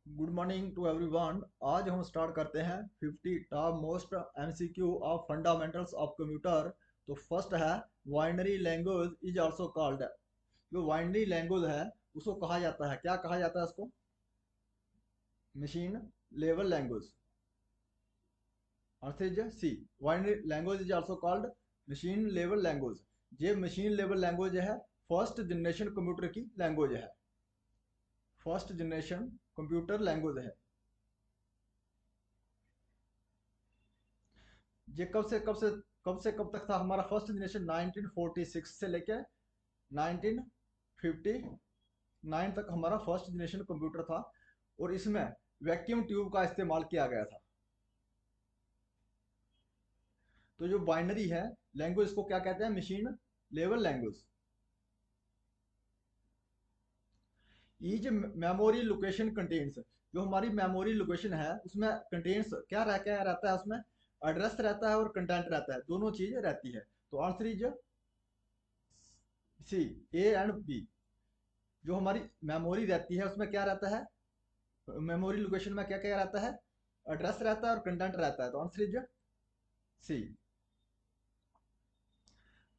Good morning to everyone. आज हम start करते हैं 50 top most MCQ of fundamentals of computer. तो फर्स्ट है binary language is also called. जो बाइनरी लैंग्वेज है उसको कहा जाता है, क्या कहा जाता है उसको? Machine level language. Answer is C. Binary language is also called machine level language. ये मशीन लेवल लैंग्वेज है, फर्स्ट जनरेशन कंप्यूटर की लैंग्वेज है, फर्स्ट जनरेशन कंप्यूटर लैंग्वेज है। ये कब तक था हमारा फर्स्ट जनरेशन? 1946 से लेकर 1959 तक हमारा फर्स्ट जनरेशन कंप्यूटर था। और इसमें वैक्यूम ट्यूब का इस्तेमाल किया गया था। तो जो बाइनरी है लैंग्वेज को क्या कहते हैं? Machine level language. Each memory location contains, जो हमारी मेमोरी लोकेशन है उसमें कंटेन्स क्या रहता है? उसमें एड्रेस रहता है और कंटेंट रहता है, दोनों चीज रहती है। तो answer is C, A and B. जो हमारी मेमोरी रहती है उसमें क्या रहता है? मेमोरी लोकेशन में क्या क्या रहता है? एड्रेस रहता है और कंटेंट रहता है। तो answer is C.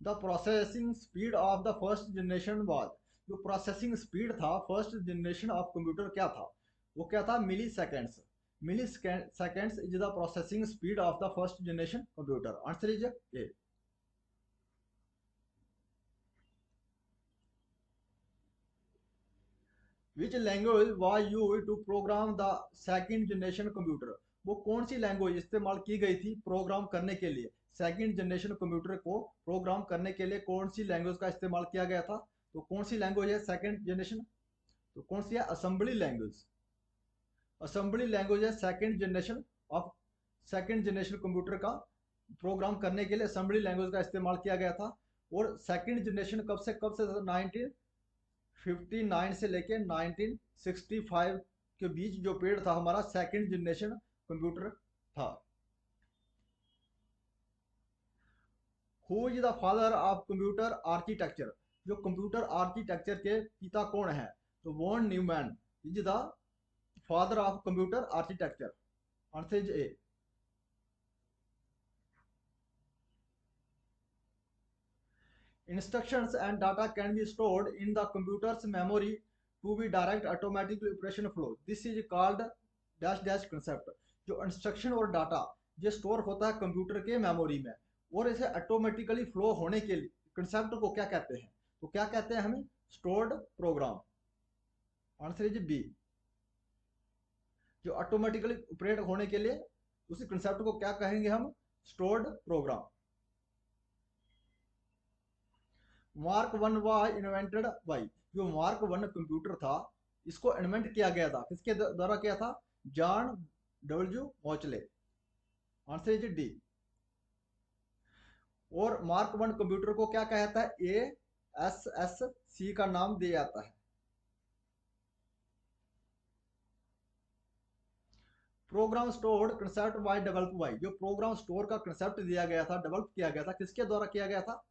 The processing speed of the first generation was, जो प्रोसेसिंग स्पीड था फर्स्ट जनरेशन ऑफ कंप्यूटर क्या था? वो क्या था? Milliseconds. Milliseconds is the processing speed of the first generation computer. Answer is A. Which language was used to program the second generation computer, वो कौन सी language इस्तेमाल की गई थी प्रोग्राम करने के लिए? सेकंड जनरेशन कंप्यूटर को प्रोग्राम करने के लिए कौन सी लैंग्वेज का इस्तेमाल किया गया था? तो कौन सी लैंग्वेज है सेकंड जनरेशन? तो कौन सी है? Assembly language. असेंबली लैंग्वेज है second generation of, second generation computer का प्रोग्राम करने के लिए असेंबली लैंग्वेज का इस्तेमाल किया गया था। और सेकंड जनरेशन कब से 1959 से लेके 1965 के बीच जो पीरियड था हमारा सेकंड जनरेशन कंप्यूटर था। Who is the father of computer architecture, जो कंप्यूटर आर्किटेक्चर के पिता कौन है? तो von Neumann is the father of computer architecture. Answer is A. Instructions and data can be stored in the computer's memory to be direct automatic operation flow. This is called dash dash concept. जो instruction और data ये store होता है computer के memory में और इसे automatically flow होने के लिए कंसेप्ट को क्या कहते हैं? तो क्या कहते हैं हमें? Stored program. Answer is B. जो ऑटोमेटिकली ऑपरेट होने के लिए उसी कंसेप्ट को क्या कहेंगे हम? Stored program. Mark one was invented by, जो मार्क वन कंप्यूटर था इसको इन्वेंट किया गया था, किसके द्वारा किया था? John W Mauchly. Answer is D. और मार्क वन कंप्यूटर को क्या कहता है? ए एस एस सी का नाम दिया जाता है। Program stored concept why develop by, जो प्रोग्राम स्टोर का कंसेप्ट दिया गया था, डेवलप किया गया था, किसके द्वारा किया गया था?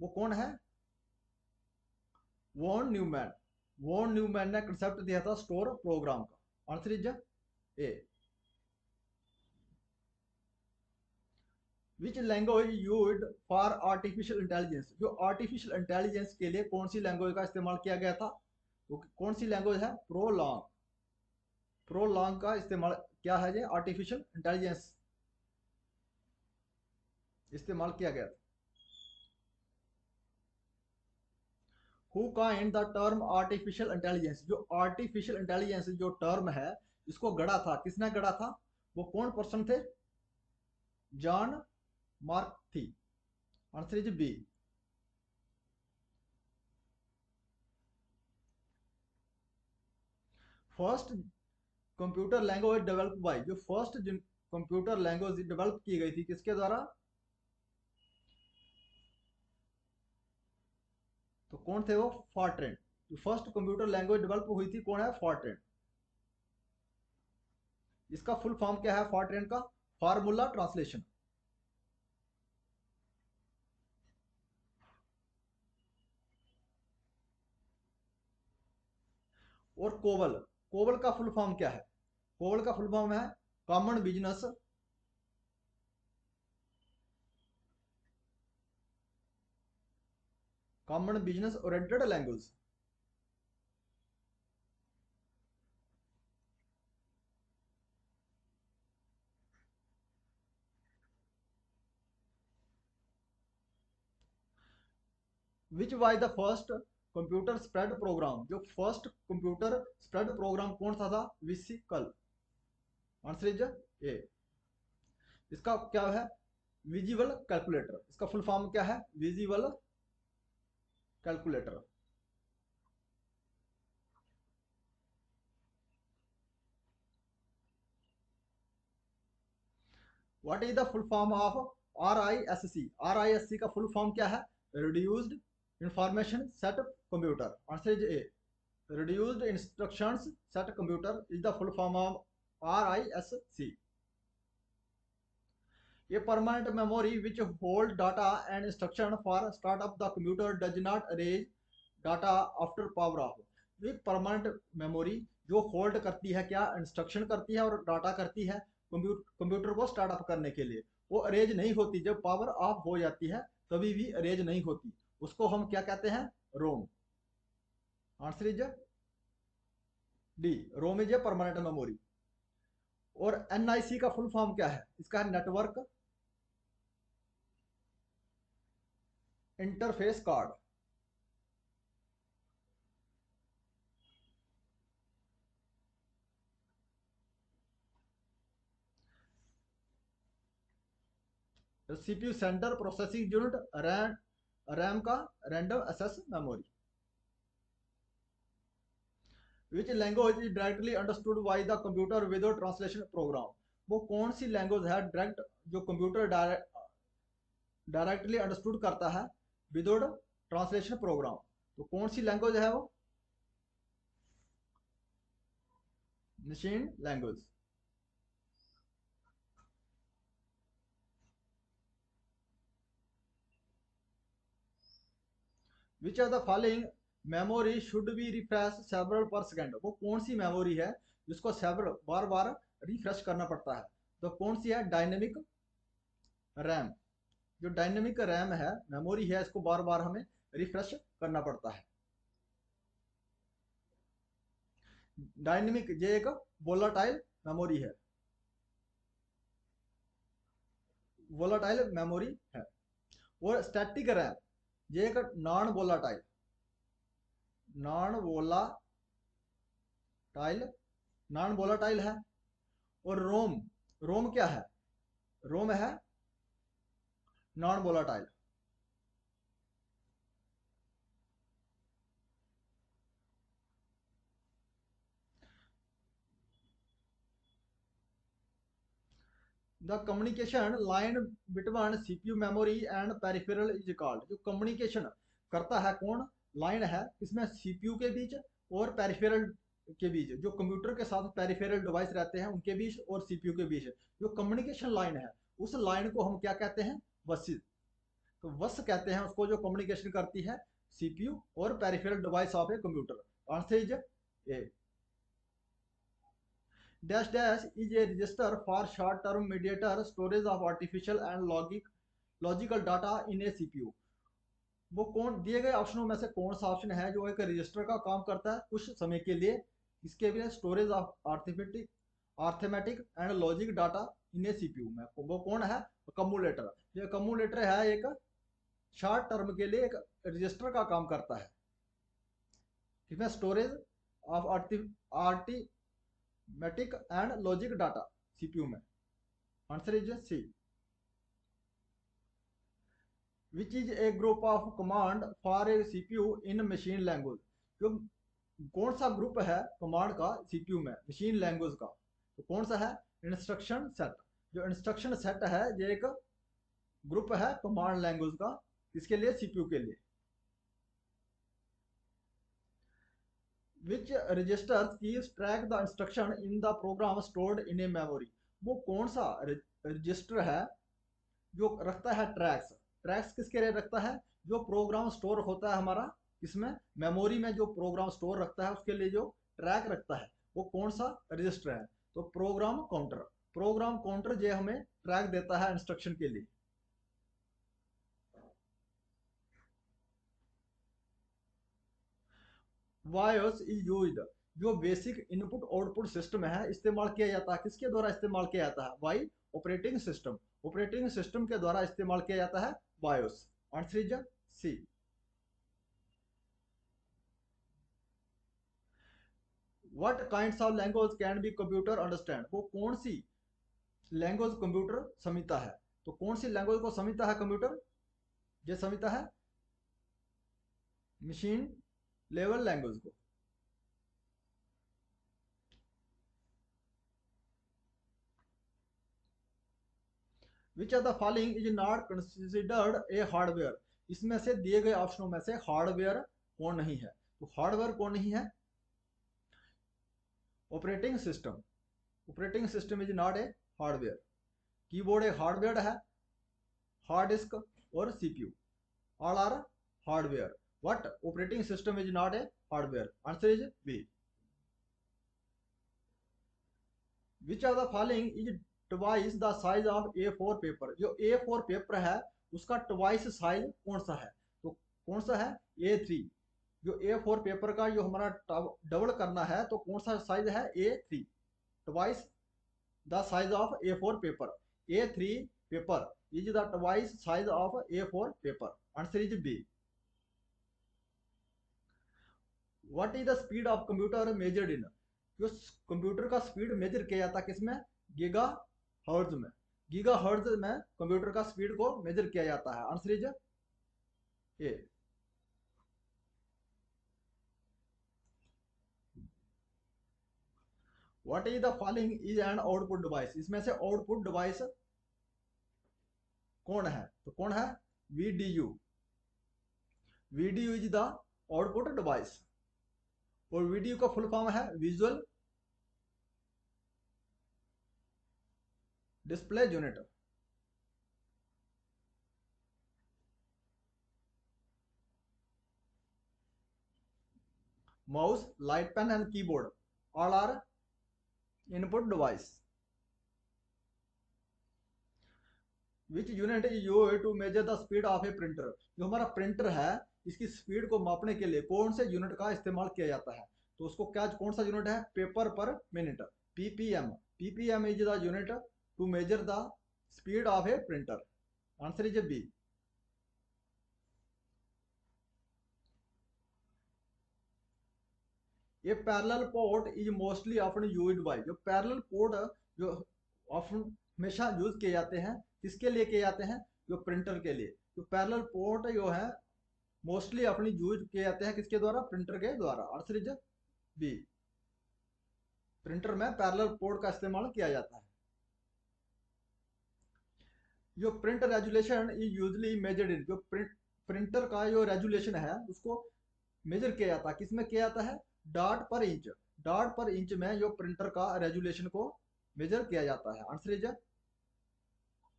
वो कौन है? Von Neumann. वॉन न्यूमैन ने कंसेप्ट दिया था स्टोर प्रोग्राम का। Answer is A. Which language used for artificial intelligence, जो आर्टिफिशियल इंटेलिजेंस के लिए कौन सी लैंग्वेज का इस्तेमाल किया गया था? तो कौन सी लैंग्वेज है? प्रोलॉन्ग। प्रोलॉन्ग का इस्तेमाल क्या है? ये आर्टिफिशियल इंटेलिजेंस इस्तेमाल किया गया था। Who kind the term artificial intelligence, जो आर्टिफिशियल इंटेलिजेंस जो टर्म है इसको गढ़ा था, किसने गढ़ा था? वो कौन पर्सन थे? जॉन मार्क थी। Answer is B. First computer language develop by, जो फर्स्ट कंप्यूटर लैंग्वेज डेवलप की गई थी किसके द्वारा? तो कौन थे वो? फॉर्ट्रेन। जो फर्स्ट कंप्यूटर लैंग्वेज डेवलप हुई थी कौन है? फॉर्ट्रेन। इसका फुल फॉर्म क्या है फॉर्ट्रेन का? Formula translation. और कोवल, कोबल का फुल फॉर्म क्या है? कोबल का फुल फॉर्म है common business oriented language. Which was the first computer spread program? जो फर्स्ट कंप्यूटर स्प्रेड प्रोग्राम कौन सा था? विसिकल। Answer is A. इसका क्या है? Visible calculator. इसका फुल फॉर्म क्या है? Visible calculator. What is the full form of RISC? RISC का फुल फॉर्म क्या है? Reduced information set computer. Answer is A. Reduced instructions set computer is the full form of RISC। A permanent memory which hold data and instruction for start up the computer does not erase data after power off। एक permanent memory जो hold करती है, क्या instruction करती है और data करती है कंप्यूटर को स्टार्टअप करने के लिए, वो अरेज नहीं होती। जब पावर ऑफ हो जाती है तभी भी अरेज नहीं होती, उसको हम क्या कहते हैं? ROM. Answer is D. ROM is a permanent memory. और NIC का फुल फॉर्म क्या है? इसका है network interface card. CPU centre processing unit, RAM का random access memory. Which language is directly understood by the computer without translation program? वो कौन सी लैंग्वेज है डायरेक्ट, जो कंप्यूटर डायरेक्टली अंडरस्टूड करता है विदाउट ट्रांसलेशन प्रोग्राम? तो कौन सी लैंग्वेज है वो? Machine language. Which are the following memory should be refresh several per second? वो कौन सी मेमोरी है जिसको सेवरल बार बार रिफ्रेश करना पड़ता है? तो कौन सी है? Dynamic RAM. जो डायनेमिक रैम है, मेमोरी है, इसको बार बार हमें रिफ्रेश करना पड़ता है। डायनेमिक ये एक वोलाटाइल मेमोरी है, वोलाटाइल मेमोरी है। और स्टैटिक रैम ये एक non volatile, non volatile non volatile है। और रोम, रोम क्या है? रोम है non volatile. The communication line between CPU memory and peripheral is called? जो कम्युनिकेशन करता है कौन लाइन है इसमें? CPU के बीच और पेरिफेरल के बीच, जो कंप्यूटर के साथ पेरिफेरल डिवाइस रहते हैं उनके बीच और CPU के बीच जो कम्युनिकेशन लाइन है, उस लाइन को हम क्या कहते हैं? वस। तो वस कहते हैं उसको, जो कम्युनिकेशन करती है CPU और peripheral device of a computer. Answer is A. Dash dash is A register for short term mediator storage of artificial and logical data in A CPU। वो कौन दिए गए ऑप्शनों में से कौन सा ऑप्शन है जो एक रजिस्टर का काम करता है कुछ समय के लिए, इसके भी storage of arithmetic and logic data in A CPU में? वो कौन है? कम्युलेटर। ये कम्युलेटर है एक शॉर्ट टर्म के लिए एक रजिस्टर का काम करता है, इसमें storage of arithmetic and logic data CPU में। Answer is C. Which is a group of command for a CPU in machine language? जो कौन सा ग्रुप है कमांड का CPU में मशीन लैंग्वेज का? तो कौन सा है? Instruction set. जो इंस्ट्रक्शन सेट है ये एक ग्रुप है कमांड लैंग्वेज का, इसके लिए CPU के लिए। Which registers keeps track the instruction in the program stored in a memory? वो कौन सा रजिस्टर है जो रखता है ट्रैक्स? ट्रैक्स किसके लिए रखता है? जो प्रोग्राम स्टोर होता है हमारा, इसमें मेमोरी में जो प्रोग्राम स्टोर रखता है उसके लिए जो ट्रैक रखता है, वो कौन सा रजिस्टर है? तो प्रोग्राम काउंटर। प्रोग्राम काउंटर जो हमें ट्रैक देता है इंस्ट्रक्शन के लिए। वायोस इज यूज्ड, जो बेसिक इनपुट आउटपुट सिस्टम है इस्तेमाल किया जाता है, किसके द्वारा इस्तेमाल किया जाता है? By operating system. Operating system के द्वारा इस्तेमाल किया जाता है BIOS. Answer is C. What kinds of language can be computer understand, वो कौन सी लैंग्वेज कंप्यूटर समझता है? तो कौन सी लैंग्वेज को समझता है कंप्यूटर? ये समझता है मशीन लेवल लैंग्वेज को। विच of the following is not considered a hardware, इसमें से दिए गए ऑप्शनों में से हार्डवेयर कौन नहीं है? तो हार्डवेयर कौन नहीं है? Operating system. Operating system is not a hardware. Keyboard एक हार्डवेयर है, हार्ड डिस्क और CPU all are hardware. What operating system is not a hardware? Answer is B. Which of the following is twice the size of A4 paper, जो A4 paper है उसका twice size कौन सा है? तो कौन सा है? A3। जो A4 पेपर का जो हमारा डबल करना है तो कौन सा साइज है? A3। Twice the size of A4 paper, A3 paper is the twice size of A4 paper. Answer is B. What is the speed of computer measured in, जो कंप्यूटर का स्पीड मेजर किया जाता है किसमें? Giga hertz में। Giga hertz में computer का speed को मेजर किया जाता है। Answer is A. What is the following is an output device, इसमें से आउटपुट डिवाइस कौन है? तो कौन है? VDU। VDU is the output device. और VDU का फुल फॉर्म है visual display unit. Mouse, light pen and keyboard all are input device. Which unit is used to measure the speed of a printer, जो हमारा printer है इसकी speed को मापने के लिए कौन से यूनिट का इस्तेमाल किया जाता है? तो उसको क्या, कौन सा यूनिट है? Paper per minute, PPM। PPM is the unit to measure the speed of a printer. Answer is B. ये parallel port is mostly often used by, जो पैरेलल पोर्ट जो ऑफन हमेशा यूज किए जाते हैं किसके लिए किए जाते हैं? जो प्रिंटर के लिए। जो पैरेलल पोर्ट जो है मोस्टली अपनी यूज किए जाते हैं किसके द्वारा? प्रिंटर के द्वारा। Answer is B. प्रिंटर में पैरेलल पोर्ट का इस्तेमाल किया जाता है। जो print resolution is usually measured in, जो प्रिंटर का जो रेजुलेशन है उसको मेजर किया जाता है किसमें किया जाता है? डॉट पर इंच। डॉट पर इंच में जो प्रिंटर का रेजुलेशन को मेजर किया जाता है। Answer is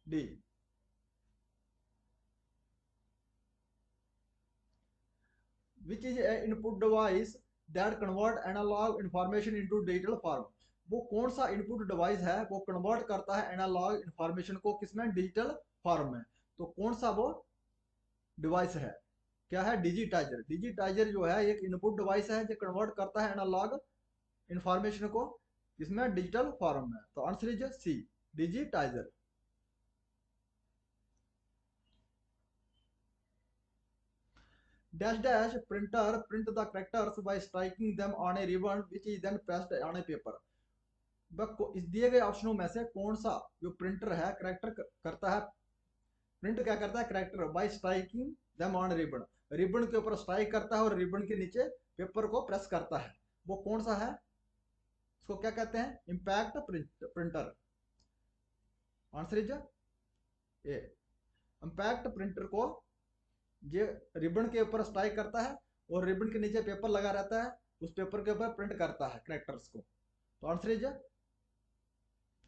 D. Which is a input device that convert analog information into digital form, वो कौन सा इनपुट डिवाइस है वो कन्वर्ट करता है एनालॉग इंफॉर्मेशन को किसमें? डिजिटल फॉर्म में। तो कौन सा वो डिवाइस है? क्या है? डिजिटाइजर। डिजिटाइजर जो है एक इनपुट डिवाइस है जो कन्वर्ट करता है एनालॉग इंफॉर्मेशन को इसमें डिजिटल फॉर्म में। तो answer is C, digitizer. Dash dash printer print the characters by striking them on a ribbon which is then pressed on a paper. इस दिए गए ऑप्शनों में से कौन सा जो प्रिंटर है कैरेक्टर करता है? प्रिंट क्या करता है? Character bye striking them on ribbon, ribbon के ऊपर स्ट्राइक करता है और रिबन के नीचे पेपर को प्रेस करता है। वो कौन सा है? इसको क्या कहते हैं? Impact printer. Answer is A. Impact printer को ये रिबन के ऊपर स्ट्राइक करता है और रिबन के नीचे पेपर लगा रहता है, उस पेपर के ऊपर प्रिंट करता है कैरेक्टर्स को। तो answer is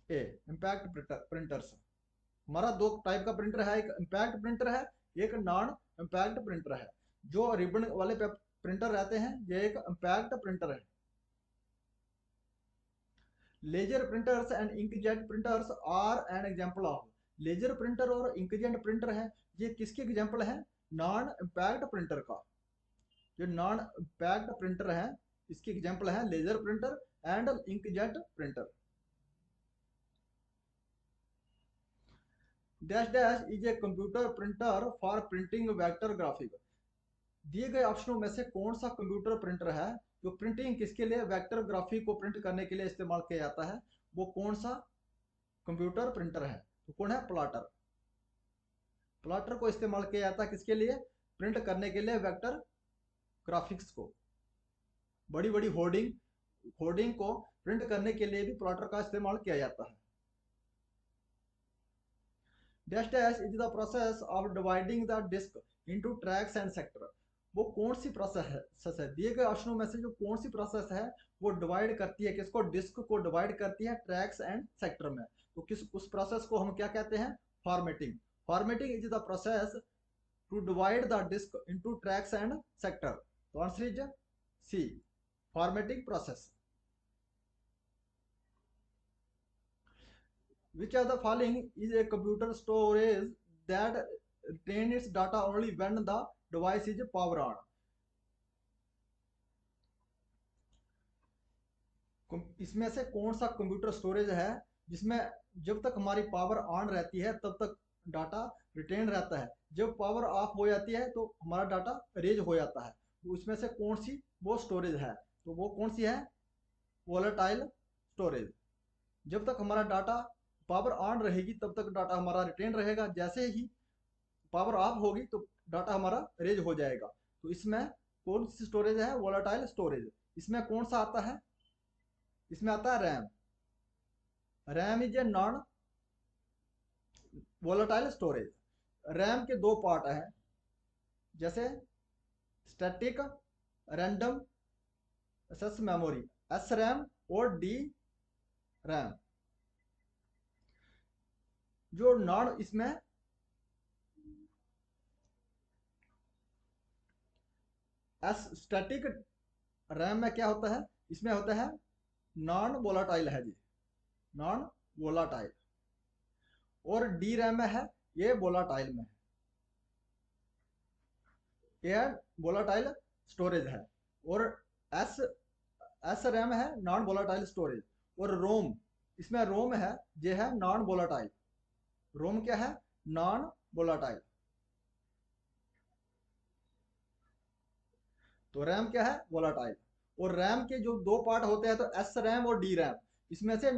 A, impact printers. हमारा दो टाइप का प्रिंटर है, एक इंपैक्ट प्रिंटर है, एक नॉन इंपैक्ट प्रिंटर है। जो रिबन वाले प्रिंटर रहते हैं ये एक इंपैक्ट प्रिंटर है। Laser printers and inkjet printers are an example of. Laser printer और इंकजेट प्रिंटर है, ये किसके एग्जाम्पल है? नॉन इम्पैक्ट प्रिंटर का। जो नॉन इम्पैक्ट प्रिंटर है इसकी एग्जाम्पल है laser printer and inkjet printer. Dash dash is a computer printer for printing vector graphic. दिए गए ऑप्शनों में से कौन सा कंप्यूटर प्रिंटर है जो प्रिंटिंग किसके लिए, वेक्टर ग्राफिक को प्रिंट करने के लिए इस्तेमाल किया जाता है? वो कौन सा कंप्यूटर प्रिंटर है? तो कौन है? प्लॉटर। प्लॉटर को इस्तेमाल किया जाता है किसके लिए? प्रिंट करने के लिए वेक्टर ग्राफिक्स को। बड़ी बड़ी होर्डिंग होर्डिंग को प्रिंट करने के लिए भी प्लॉटर का इस्तेमाल किया जाता है। Dash dash is the process of dividing the disc into tracks and sector. वो कौन सी प्रोसेस है? दिए गए ऑप्शनों में से जो कौन सी प्रोसेस है वो डिवाइड करती है किसको? डिस्क को डिवाइड करती है ट्रैक्स एंड सेक्टर में। तो किस उस प्रोसेस को हम क्या कहते हैं? Formatting. Formatting is the process to divide the disc into tracks and sector. तो answer is C, formatting process. Which of the following is a computer storage that retains its data only when the device is power on? इसमें से कौन सा computer storage है जिसमें जब तक हमारी पावर ऑन रहती है तब तक डाटा रिटेन रहता है, जब पावर ऑफ हो जाती है तो हमारा डाटा रेज हो जाता है? तो उसमें से कौन सी वो स्टोरेज है? तो वो कौन सी है? Volatile storage. जब तक हमारा डाटा पावर ऑन रहेगी तब तक डाटा हमारा रिटेन रहेगा, जैसे ही पावर ऑफ होगी तो डाटा हमारा रेज हो जाएगा। तो इसमें कौन सी स्टोरेज है? Volatile storage. इसमें कौन सा आता है? इसमें आता है RAM. RAM is a non volatile storage. RAM के दो पार्ट हैं, जैसे static random access memory, S RAM और डी रैम। जो नॉन इसमें एस स्टैटिक रैम में क्या होता है? इसमें होता है नॉन वोलाटाइल है जी, नॉन वोलाटाइल। और डी रैम में है ये वोलाटाइल में है, ये वोलाटाइल स्टोरेज है। और एस एस रैम है नॉन वोलाटाइल स्टोरेज। और रोम, इसमें रोम है ये है नॉन वोलाटाइल। रोम क्या है? Non volatile. तो रैम क्या है? वोलाटाइल। और रैम के जो दो पार्ट होते हैं तो एस रैम और डी रैम। इसमें से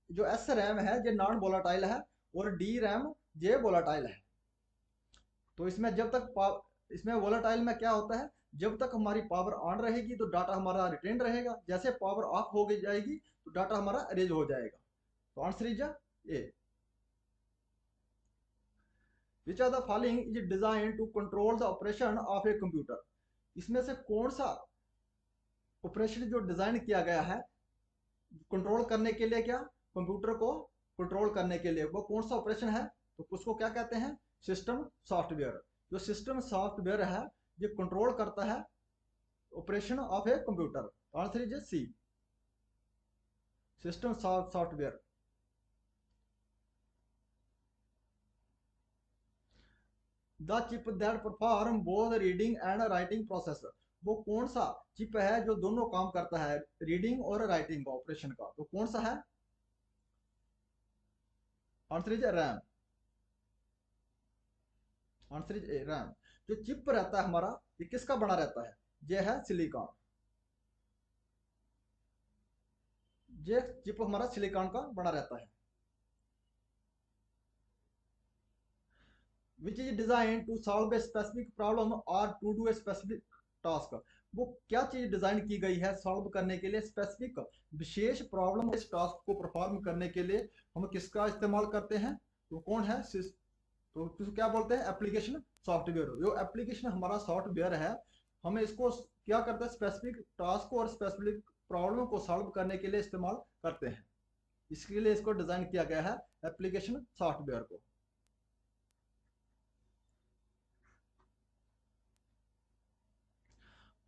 जो एस रैम है ये नॉन वोलाटाइल है और डी रैम ये वोलाटाइल है। तो इसमें जब तक इसमें वोलाटाइल में क्या होता है? जब तक हमारी पावर ऑन रहेगी तो डाटा हमारा रिटेन रहेगा, जैसे पावर ऑफ हो जाएगी तो डाटा हमारा रेज हो जाएगा। तो answer is A. Which are the following is design to control the operation of a computer. इसमें से कौन सा ऑपरेशन जो डिजाइन किया गया है कंट्रोल करने के लिए, क्या कंप्यूटर को कंट्रोल करने के लिए, वो कौन सा ऑपरेशन है? तो उसको क्या कहते हैं? System software. जो सिस्टम सॉफ्टवेयर है ये कंट्रोल करता है operation of a computer. Answer is C, system software. The chip that perform both reading and writing process. वो कौन सा चिप है जो दोनों काम करता है, रीडिंग और राइटिंग का ऑपरेशन का? तो कौन सा है? Answer is RAM. Answer is A, RAM. जो चिप रहता है हमारा ये किसका बना रहता है? ये है सिलिकॉन। ये चिप हमारा सिलिकॉन का बना रहता है। Which is design to solve a specific problem और to do a specific task. वो क्या चीज डिजाइन की गई है सॉल्व करने के लिए? स्पेसिफिक विशेष प्रॉब्लम, इस टास्क को परफॉर्म करने के लिए हम किसका इस्तेमाल करते हैं? तो कौन है? तो क्या बोलते हैं? Application software. जो एप्लीकेशन हमारा सॉफ्टवेयर है हमें इसको क्या करता है? स्पेसिफिक टास्क और स्पेसिफिक प्रॉब्लम को सॉल्व करने के लिए इस्तेमाल करते हैं। इसके लिए इसको डिजाइन किया गया है एप्लीकेशन सॉफ्टवेयर को।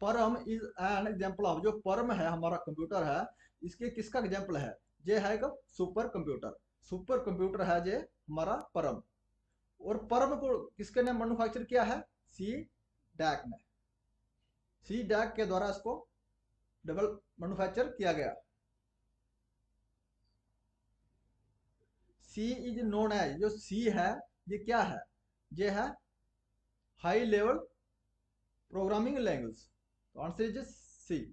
परम इज एन एग्जाम्पल ऑफ। जो परम है हमारा कंप्यूटर है इसके किसका एग्जाम्पल है? ये है सुपर कंप्यूटर। सुपर कंप्यूटर है ये हमारा परम। और परम को किसके ने मैन्युफैक्चर किया है? सी डैक ने। सी डैक के द्वारा इसको डबल मैन्युफैक्चर किया गया। सी इज नोन एज, जो सी है ये क्या है? ये है हाई लेवल प्रोग्रामिंग लैंग्वेज। तो answer is C.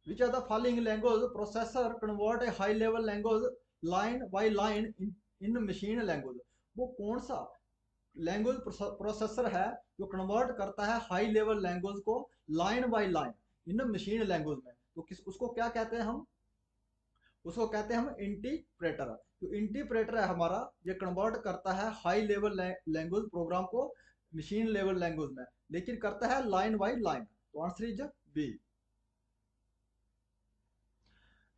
Which of the following language processor convert a high level language line by line in machine language? वो कौन सा लैंग्वेज प्रोसेसर है जो कन्वर्ट करता है हाई लेवल लैंग्वेज को line by line in machine language में? तो किस उसको क्या कहते हैं हम? उसको कहते हैं हम इंटीप्रेटर। तो इंटीप्रेटर है हमारा, ये कन्वर्ट करता है हाई लेवल लैंग्वेज प्रोग्राम को मशीन लेवल लैंग्वेज में, लेकिन करता है लाइन बाय लाइन। तो answer is B.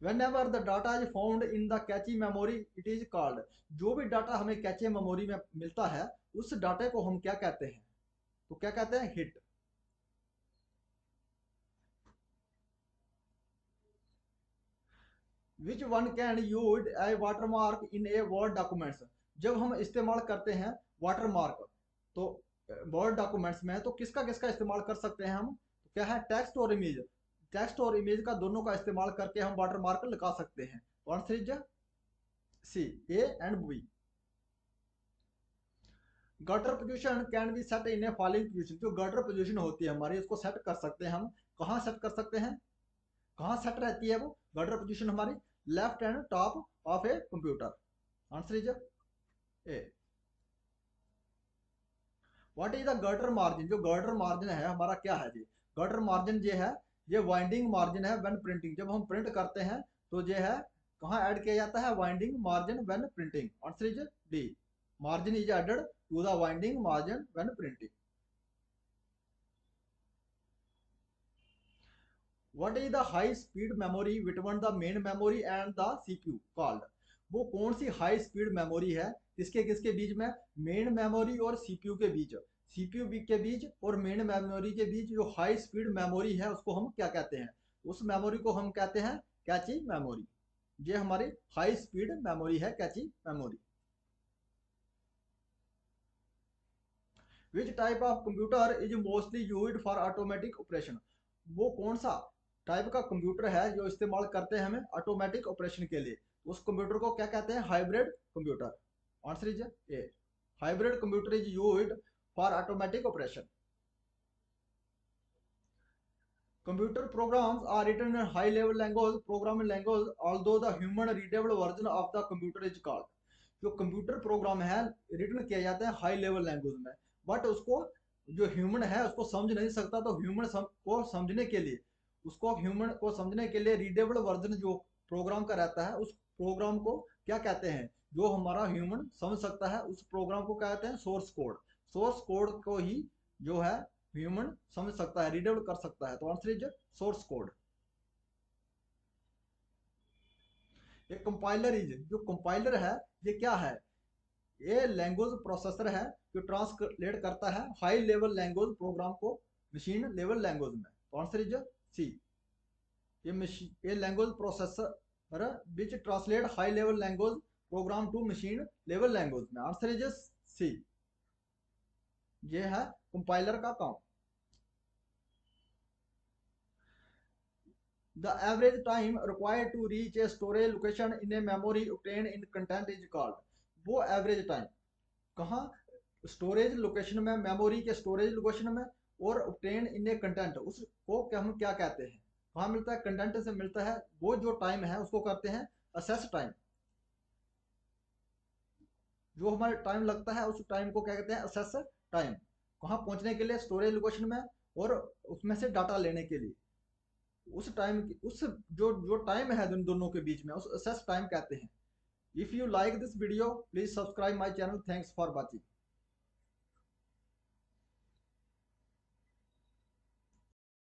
Whenever the data is found in the cache memory, it is called। जो भी डाटा हमें कैचे मेमोरी में मिलता है उस डाटे को हम क्या कहते हैं? तो क्या कहते हैं? Hit. Which one can use a watermark in a word documents? जब हम इस्तेमाल करते हैं वाटरमार्क तो वर्ड डॉक्यूमेंट्स में, तो किसका किसका इस्तेमाल कर सकते हैं हम? तो क्या है? टेक्स्ट और इमेज। टेक्स्ट और इमेज का दोनों का इस्तेमाल करके हम वाटरमार्क लगा सकते हैं। Answer is C, A and B. Gutter position can be set in a following position. जो गटर पोजीशन होती है हमारी, उसको सेट कर सकते हैं हम। कहाँ सेट कर सकते हैं? कहाँ सेट रहती है वो गटर पोजीशन हमारी? Left and top of a computer. Answer is A. What is the gutter margin? जो गटर मार्जिन है हमारा क्या है जी? गटर मार्जिन ये है, ये वाइंडिंग मार्जिन है व्हेन प्रिंटिंग। जब हम प्रिंट करते हैं तो ये है कहाँ ऐड किया जाता है? Winding margin when printing. Answer is D. Margin is added to the winding margin when printing. What is the high speed memory between the main memory and the CPU called? वो कौन सी high speed memory है किसके किसके बीच में? Main memory और CPU के बीच। CPU के बीच और मेन मेमोरी के बीच जो हाई स्पीड मेमोरी है उसको हम क्या कहते हैं? उस मेमोरी को हम कहते हैं कैची मेमोरी। ये हमारी हाई स्पीड मेमोरी है, cache memory. Which type of computer is mostly used for automatic operation? वो कौन सा टाइप का कंप्यूटर है जो इस्तेमाल करते हैं हमें ऑटोमेटिक ऑपरेशन के लिए? उस कंप्यूटर को क्या कहते हैं? Hybrid computer. Answer is A. Hybrid computer is used for automatic operation. Computer programs are written in high level language, programming language, although the human readable version of the computer is called। जो computer program है written किया जाता है high level language में, but उसको जो human है उसको समझ नहीं सकता। तो ह्यूमन को समझने के लिए, उसको ह्यूमन को समझने के लिए रीडेबल वर्जन जो प्रोग्राम का रहता है उस प्रोग्राम को क्या कहते हैं? जो हमारा ह्यूमन समझ सकता है उस प्रोग्राम को कहते हैं सोर्स कोड। सोर्स कोड को ही जो है ह्यूमन समझ सकता है, रीडेबल कर सकता है। तो आंसर इज सोर्स कोड। ये कंपाइलर इज, जो कंपाइलर है ये क्या है? ये लैंग्वेज प्रोसेसर है जो ट्रांसलेट करता है हाई लेवल लैंग्वेज प्रोग्राम को मशीन लेवल लैंग्वेज में। तो आंसर इज सी। ये language processor which translate high level language program to machine level language में। Answer is C. ये है कंपाइलर का काम। The average time required to reach a storage location in a memory obtained in content is called। वो average time कहाँ? Storage location में, memory के storage location में, और obtained in a content उसको क्या हम क्या कहते हैं? कहाँ मिलता है? कंटेंट से मिलता है। वो जो टाइम है उसको करते हैं असेस टाइम। जो हमारे टाइम लगता है उस टाइम को क्या कहते हैं? Assess time. कहाँ पहुंचने के लिए? स्टोरेज लोकेशन में, और उसमें से डाटा लेने के लिए उस टाइम की उस जो टाइम है दोनों के बीच में उस असेस टाइम कहते हैं। If you like this video please subscribe my channel. Thanks for watching.